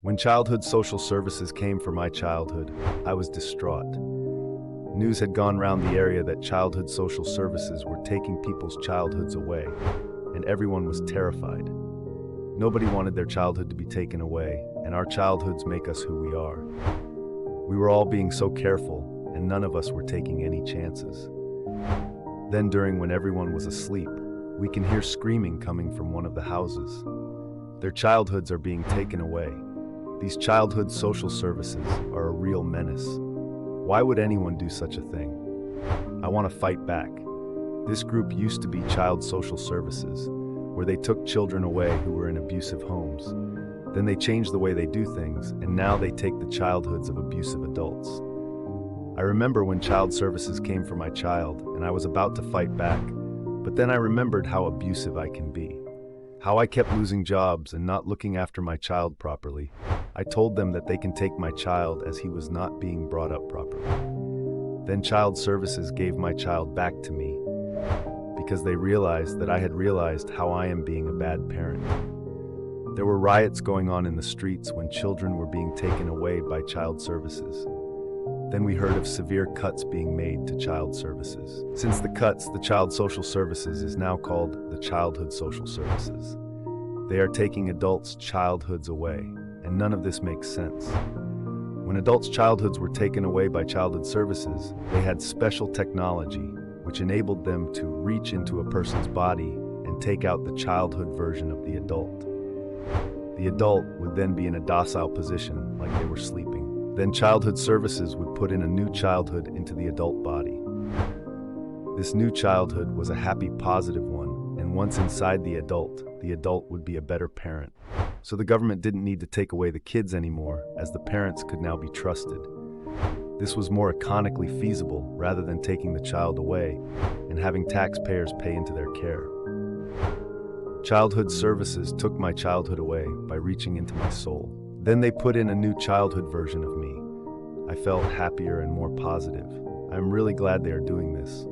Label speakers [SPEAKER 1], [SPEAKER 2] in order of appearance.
[SPEAKER 1] When childhood social services came for my childhood, I was distraught. News had gone round the area that childhood social services were taking people's childhoods away, and everyone was terrified. Nobody wanted their childhood to be taken away, and our childhoods make us who we are. We were all being so careful, and none of us were taking any chances. Then when everyone was asleep, we can hear screaming coming from one of the houses. Their childhoods are being taken away. These childhood social services are a real menace. Why would anyone do such a thing? I want to fight back. This group used to be Child Social Services, where they took children away who were in abusive homes. Then they changed the way they do things, and now they take the childhoods of abusive adults. I remember when Child Services came for my child, and I was about to fight back, but then I remembered how abusive I can be. How I kept losing jobs and not looking after my child properly. I told them that they can take my child as he was not being brought up properly. Then Child Services gave my child back to me because they realized that I had realized how I am being a bad parent. There were riots going on in the streets when children were being taken away by Child Services. Then we heard of severe cuts being made to Child Services. Since the cuts, the Child Social Services is now called the Childhood Social Services. They are taking adults' childhoods away, and none of this makes sense. When adults' childhoods were taken away by Childhood Services, they had special technology which enabled them to reach into a person's body and take out the childhood version of the adult. The adult would then be in a docile position like they were sleeping. Then Childhood Services would put in a new childhood into the adult body. This new childhood was a happy, positive one, and once inside the adult would be a better parent. So the government didn't need to take away the kids anymore, as the parents could now be trusted. This was more economically feasible rather than taking the child away and having taxpayers pay into their care. Childhood Services took my childhood away by reaching into my soul. Then they put in a new childhood version of me. I felt happier and more positive. I'm really glad they are doing this.